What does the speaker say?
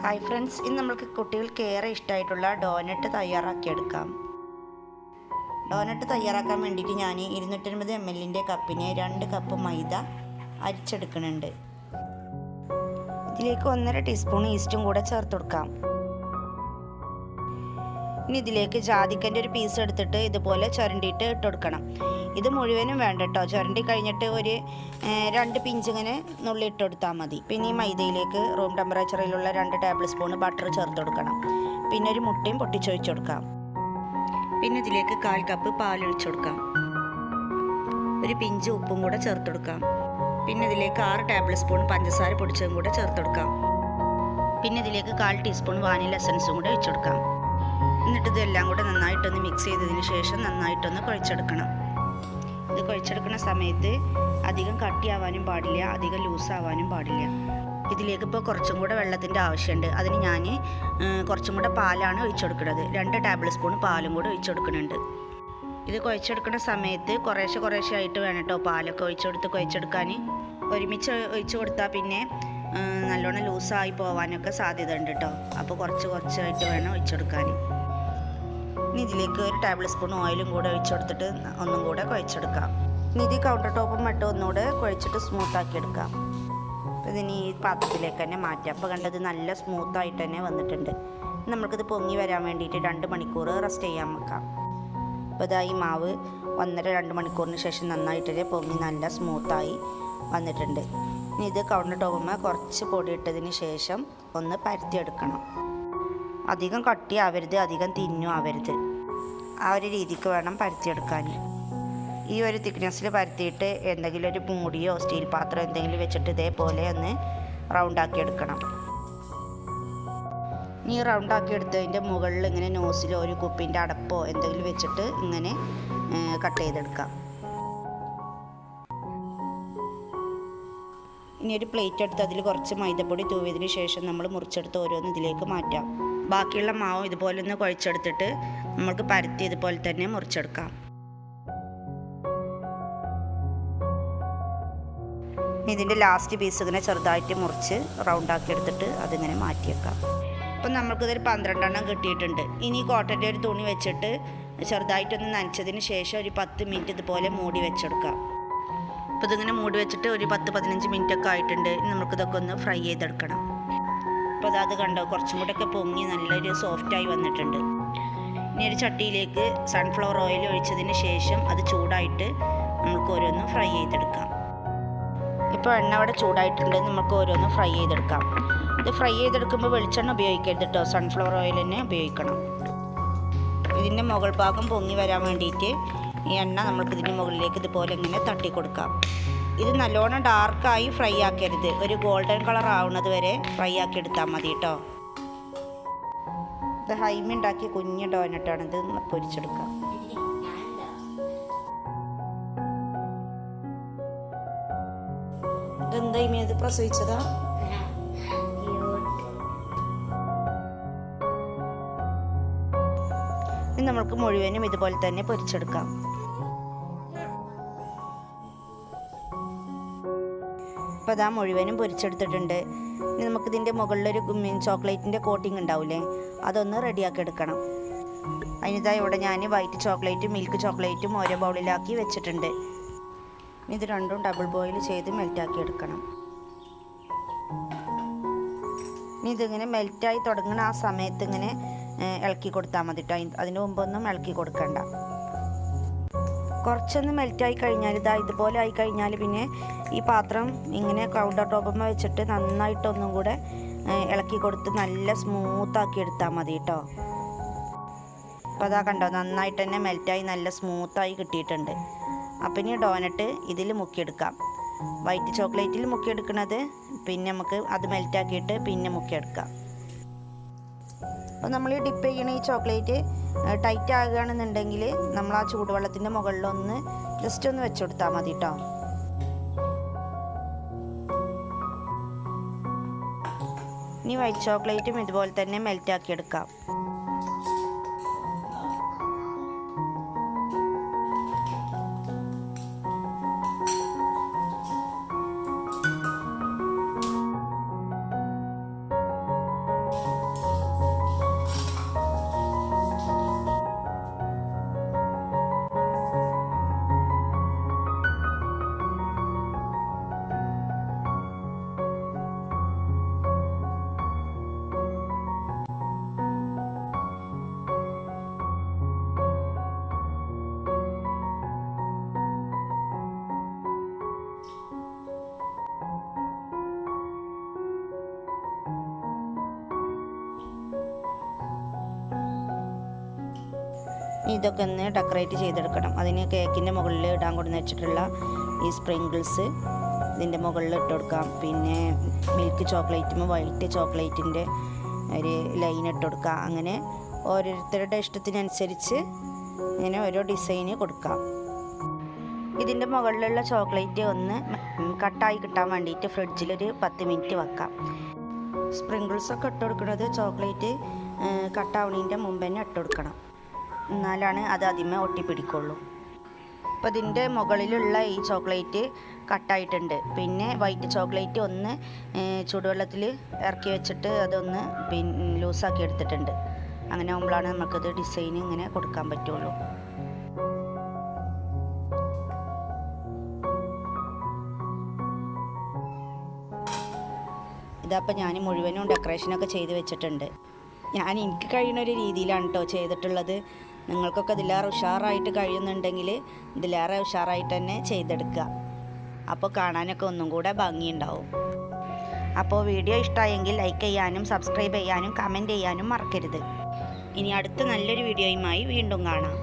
Hi friends, ഇന്ന് നമ്മൾക്ക് കുട്ടികൾക്ക് ഏറെ ഇഷ്ടമായിട്ടുള്ള ഡോനറ്റ് തയ്യാറാക്കിയെടുക്കാം. ഡോനറ്റ് തയ്യാറാക്കാൻ വേണ്ടിയിട്ട് ഞാൻ 250 ml കപ്പിന് 2 കപ്പ് മൈദ അരിച്ചെടുക്കുന്നുണ്ട്. ഇതിലേക്ക് 1.5 ടീസ്പൂൺ ഈസ്റ്റും കൂടെ ചേർത്ത് കൊടുക്കാം. ഇനി ഇതിലേക്ക് ജാതിക്കൻ്റെ ഒരു പീസ് എടുത്തിട്ട് ഇതുപോലെ ചുരണ്ടിയിട്ട് ഇട്ട് കൊടുക്കണം. ഇത് മുഴുവനും വേണ്ട കേട്ടോ, ചുരണ്ടി കഴിഞ്ഞിട്ട് ഒരു 2 പിഞ്ച് ഇങ്ങനെ നുള്ളി ഇട്ട് കൊടുത്താൽ മതി. പിന്നെ ഈ മൈദയിലേക്ക് റൂം ടെമ്പറേച്ചറിലുള്ള 2 ടേബിൾ സ്പൂൺ ബട്ടർ ചേർത്ത് കൊടുക്കണം. പിന്നെ ഒരു മുട്ടയും പൊട്ടിച്ചൊഴിച്ച് കൊടുക്കാം. പിന്നെ ഇതിലേക്ക് 1/4 കപ്പ് പാലൊഴിച്ച് കൊടുക്കാം. ഒരു പിഞ്ച് ഉപ്പും കൂടെ ചേർത്ത് കൊടുക്കാം. പിന്നെ ഇതിലേക്ക് 6 ടേബിൾ സ്പൂൺ പഞ്ചസാര പൊടിച്ചതും കൂടെ ചേർത്ത് കൊടുക്കാം. പിന്നെ ഇതിലേക്ക് 1/4 ടീസ്പൂൺ വാനില എസൻസും കൂടെ ഒഴിച്ച് കൊടുക്കാം. എന്നിട്ട് ഇതെല്ലാം കൂടെ നന്നായിട്ടൊന്ന് മിക്സ് ചെയ്തതിന് ശേഷം നന്നായിട്ടൊന്ന് കുഴച്ചെടുക്കണം. ഇത് കുഴച്ചെടുക്കുന്ന സമയത്ത് അധികം കട്ടിയാവാനും പാടില്ല, അധികം ലൂസാവാനും പാടില്ല. ഇതിലേക്ക് ഇപ്പോൾ കുറച്ചും കൂടെ വെള്ളത്തിൻ്റെ ആവശ്യമുണ്ട്. അതിന് ഞാൻ കുറച്ചും കൂടെ പാലാണ് ഒഴിച്ചു കൊടുക്കുന്നത്. 2 ടേബിൾ സ്പൂൺ പാലും കൂടെ ഒഴിച്ചു കൊടുക്കുന്നുണ്ട്. ഇത് കുഴച്ചെടുക്കുന്ന സമയത്ത് കുറേശ്ശെ ആയിട്ട് വേണം കേട്ടോ പാലൊക്കെ ഒഴിച്ചെടുത്ത് കുഴച്ചെടുക്കാൻ. ഒരുമിച്ച് ഒഴിച്ചു കൊടുത്താൽ പിന്നെ നല്ലോണം ലൂസായി പോകാനൊക്കെ സാധ്യത ഉണ്ട് കേട്ടോ. അപ്പോൾ കുറച്ചായിട്ട് വേണം ഒഴിച്ചെടുക്കാൻ. ഇനി ഇതിലേക്ക് 1 ടേബിൾ സ്പൂൺ ഓയിലും കൂടെ ഒഴിച്ചു കൊടുത്തിട്ട് ഒന്നും കൂടെ കുഴച്ചെടുക്കാം. ഇനി ഇത് കൗണ്ടർ ടോപ്പും മറ്റും ഒന്നുകൂടെ കുഴച്ചിട്ട് സ്മൂത്താക്കി എടുക്കാം. അപ്പോൾ ഇതിന് ഈ പാത്രത്തിലേക്ക് തന്നെ മാറ്റാം. അപ്പോൾ കണ്ടത് നല്ല സ്മൂത്തായിട്ട് തന്നെ വന്നിട്ടുണ്ട്. നമ്മൾക്കിത് പൊങ്ങി വരാൻ വേണ്ടിയിട്ട് 2 മണിക്കൂർ റെസ്റ്റ് ചെയ്യാൻ വെക്കാം. അപ്പോൾ ഇതാ ഈ മാവ് 1.5-2 മണിക്കൂറിന് ശേഷം നന്നായിട്ട് പൊങ്ങി നല്ല സ്മൂത്തായി വന്നിട്ടുണ്ട്. ഇനി ഇത് കൗണ്ടർ ടോപ്പുമ്മ കുറച്ച് പൊടി ഇട്ടതിന് ശേഷം ഒന്ന് പരത്തിയെടുക്കണം. അധികം കട്ടിയാവരുത്, അധികം തിന്നും ആവരുത്. ആ ഒരു രീതിക്ക് വേണം പരത്തിയെടുക്കാൻ. ഈ ഒരു തിക്നെസ്സിൽ പരത്തിയിട്ട് എന്തെങ്കിലും ഒരു മൂടിയോ സ്റ്റീൽ പാത്രം എന്തെങ്കിലും വെച്ചിട്ട് ഇതേപോലെ ഒന്ന് റൗണ്ടാക്കി എടുക്കണം. ഈ റൗണ്ടാക്കി എടുത്തതിൻ്റെ മുകളിൽ ഇങ്ങനെ നോസിലോ ഒരു കുപ്പിൻ്റെ അടപ്പോ എന്തെങ്കിലും വെച്ചിട്ട് ഇങ്ങനെ കട്ട് ചെയ്തെടുക്കാം. ഇനി ഒരു പ്ലേറ്റ് എടുത്ത് അതിൽ കുറച്ച് മൈദപ്പൊടി തൂവിയതിന് ശേഷം നമ്മൾ മുറിച്ചെടുത്ത് ഓരോന്ന് ഇതിലേക്ക് മാറ്റാം. ബാക്കിയുള്ള മാവും ഇതുപോലെ ഒന്ന് കുഴച്ചെടുത്തിട്ട് നമ്മൾക്ക് പരത്തി ഇതുപോലെ തന്നെ മുറിച്ചെടുക്കാം. ഇതിൻ്റെ ലാസ്റ്റ് പീസ് ഇങ്ങനെ ചെറുതായിട്ട് മുറിച്ച് റൗണ്ടാക്കി എടുത്തിട്ട് അതിങ്ങനെ മാറ്റിയേക്കാം. അപ്പം നമ്മൾക്കിതൊരു 12 എണ്ണം കിട്ടിയിട്ടുണ്ട്. ഇനി കോട്ടൻ്റെ ഒരു തുണി വെച്ചിട്ട് ചെറുതായിട്ടൊന്ന് നനച്ചതിന് ശേഷം ഒരു 10 മിനിറ്റ് ഇതുപോലെ മൂടി വെച്ചെടുക്കാം. അപ്പോൾ ഇതിങ്ങനെ മൂടി വെച്ചിട്ട് ഒരു 10-15 മിനിറ്റ് ഒക്കെ ആയിട്ടുണ്ട്. നമുക്കിതൊക്കെ ഒന്ന് ഫ്രൈ ചെയ്തെടുക്കണം. അപ്പോൾ അത് കണ്ടോ, കുറച്ചും കൂടെ ഒക്കെ പൊങ്ങി നല്ലൊരു സോഫ്റ്റായി വന്നിട്ടുണ്ട്. ഇനി ഒരു ചട്ടിയിലേക്ക് സൺഫ്ലവർ ഓയിൽ ഒഴിച്ചതിന് ശേഷം അത് ചൂടായിട്ട് നമുക്ക് ഓരോന്ന് ഫ്രൈ ചെയ്തെടുക്കാം. ഇപ്പോൾ എണ്ണ അവിടെ ചൂടായിട്ടുണ്ട്, നമുക്ക് ഓരോന്ന് ഫ്രൈ ചെയ്തെടുക്കാം. ഇത് ഫ്രൈ ചെയ്തെടുക്കുമ്പോൾ വെളിച്ചെണ്ണ ഉപയോഗിക്കരുത് കേട്ടോ, സൺഫ്ലവർ ഓയിൽ തന്നെ ഉപയോഗിക്കണം. ഇതിൻ്റെ മുകൾ ഭാഗം പൊങ്ങി വരാൻ വേണ്ടിയിട്ട് ഈ എണ്ണ നമ്മൾക്ക് ഇതിൻ്റെ മുകളിലേക്ക് ഇതുപോലെ ഇങ്ങനെ തട്ടി കൊടുക്കാം. ഇത് നല്ലോണം ഡാർക്കായി ഫ്രൈ ആക്കരുത്, ഒരു ഗോൾഡൻ കളർ ആവുന്നത് വരെ ഫ്രൈ ആക്കി എടുത്താൽ മതി കേട്ടോ. ഇത് ഹൈമ ഉണ്ടാക്കിയ കുഞ്ഞ് ഡോനറ്റാണ്, ഇത് പൊരിച്ചെടുക്കാം. ഇതെന്താ ഇത് പ്രസവിച്ചതാ? ഇനി നമ്മൾക്ക് മുഴുവനും ഇതുപോലെ തന്നെ പൊരിച്ചെടുക്കാം. അപ്പോൾ അതാ മുഴുവനും പൊരിച്ചെടുത്തിട്ടുണ്ട്. ഇനി നമുക്കിതിൻ്റെ മുകളിലൊരു ചോക്ലേറ്റിൻ്റെ കോട്ടിങ് ഉണ്ടാവില്ലേ, അതൊന്ന് റെഡിയാക്കി എടുക്കണം. അതിനിതാ ഇവിടെ ഞാൻ വൈറ്റ് ചോക്ലേറ്റും മിൽക്ക് ചോക്ലേറ്റും ഓരോ ബൗളിലാക്കി വെച്ചിട്ടുണ്ട്. ഇത് രണ്ടും ഡബിൾ ബോയിൽ ചെയ്ത് മെൽറ്റാക്കി എടുക്കണം. ഇനി ഇതിങ്ങനെ മെൽറ്റായി തുടങ്ങുന്ന ആ സമയത്ത് ഇങ്ങനെ ഇളക്കി കൊടുത്താൽ മതി കേട്ടോ. അതിന് മുമ്പൊന്നും ഇളക്കി കൊടുക്കണ്ട. കുറച്ചൊന്ന് മെൽറ്റായി കഴിഞ്ഞാൽ ഇതുപോലെ ആയി കഴിഞ്ഞാൽ പിന്നെ ഈ പാത്രം ഇങ്ങനെ കൗണ്ടർ ടോപ്പുമ്മ വെച്ചിട്ട് നന്നായിട്ടൊന്നും കൂടെ ഇളക്കി കൊടുത്ത് നല്ല സ്മൂത്താക്കി എടുത്താൽ മതി കേട്ടോ. അപ്പോൾ അതാ കണ്ടോ, നന്നായിട്ട് തന്നെ മെൽറ്റായി നല്ല സ്മൂത്തായി കിട്ടിയിട്ടുണ്ട്. അപ്പം ഇനി ഡോനറ്റ് ഇതിൽ മുക്കിയെടുക്കാം. വൈറ്റ് ചോക്ലേറ്റിൽ മുക്കിയെടുക്കുന്നത് പിന്നെ നമുക്ക് അത് മെൽറ്റാക്കിയിട്ട് പിന്നെ മുക്കിയെടുക്കാം. അപ്പോൾ നമ്മൾ ഈ ഡിപ്പ് ചെയ്യണ ഈ ചോക്ലേറ്റ് ടൈറ്റ് ആകുകയാണെന്നുണ്ടെങ്കിൽ നമ്മൾ ആ ചൂടുവെള്ളത്തിൻ്റെ മുകളിലൊന്ന് ജസ്റ്റ് ഒന്ന് വെച്ച് കൊടുത്താൽ മതി കേട്ടോ. ഇനി വൈറ്റ് ചോക്ലേറ്റും ഇതുപോലെ തന്നെ മെൽറ്റാക്കി എടുക്കാം. ഇതൊക്കെ ഒന്ന് ഡെക്കറേറ്റ് ചെയ്തെടുക്കണം. അതിന് കേക്കിൻ്റെ മുകളിൽ ഇടാൻ കൊടുന്ന് വെച്ചിട്ടുള്ള ഈ സ്പ്രിങ്കിൾസ് ഇതിൻ്റെ മുകളിൽ ഇട്ട് കൊടുക്കാം. പിന്നെ മിൽക്ക് ചോക്ലേറ്റും വൈറ്റ് ചോക്ലേറ്റിൻ്റെ ഒരു ലൈൻ ഇട്ട് കൊടുക്കാം. അങ്ങനെ ഓരോരുത്തരുടെ ഇഷ്ടത്തിനനുസരിച്ച് ഇങ്ങനെ ഓരോ ഡിസൈന് കൊടുക്കാം. ഇതിൻ്റെ മുകളിലുള്ള ചോക്ലേറ്റ് ഒന്ന് കട്ടായി കിട്ടാൻ വേണ്ടിയിട്ട് ഫ്രിഡ്ജിലൊരു 10 മിനിറ്റ് വെക്കാം. സ്പ്രിങ്കിൾസൊക്കെ ഇട്ട് കൊടുക്കുന്നത് ചോക്ലേറ്റ് കട്ടാവണതിൻ്റെ മുമ്പ് തന്നെ ഇട്ട് കൊടുക്കണം, എന്നാലാണ് അത് ആദ്യമേ ഒട്ടിപ്പിടിക്കുള്ളൂ. അപ്പോൾ ഇതിൻ്റെ മുകളിലുള്ള ഈ ചോക്ലേറ്റ് കട്ടായിട്ടുണ്ട്. പിന്നെ വൈറ്റ് ചോക്ലേറ്റ് ഒന്ന് ചൂടുവെള്ളത്തിൽ ഇറക്കി വെച്ചിട്ട് അതൊന്ന് ലൂസാക്കി എടുത്തിട്ടുണ്ട്. അങ്ങനെ ആകുമ്പോഴാണ് നമുക്കത് ഡിസൈൻ ഇങ്ങനെ കൊടുക്കാൻ പറ്റുള്ളൂ. ഇതപ്പോൾ ഞാൻ മുഴുവനും ഡെക്കറേഷനൊക്കെ ചെയ്ത് വെച്ചിട്ടുണ്ട്. ഞാൻ എനിക്ക് കഴിയുന്ന ഒരു രീതിയിലാണ് കേട്ടോ ചെയ്തിട്ടുള്ളത്. നിങ്ങൾക്കൊക്കെ ഇതിലേറെ ഉഷാറായിട്ട് കഴിയുന്നുണ്ടെങ്കിൽ ഇതിലേറെ ഉഷാറായിട്ട് തന്നെ ചെയ്തെടുക്കുക. അപ്പോൾ കാണാനൊക്കെ ഒന്നും കൂടെ ഭംഗിയുണ്ടാവും. അപ്പോൾ വീഡിയോ ഇഷ്ടമായെങ്കിൽ ലൈക്ക് ചെയ്യാനും സബ്സ്ക്രൈബ് ചെയ്യാനും കമൻറ്റ് ചെയ്യാനും മറക്കരുത്. ഇനി അടുത്ത നല്ലൊരു വീഡിയോയുമായി വീണ്ടും കാണാം.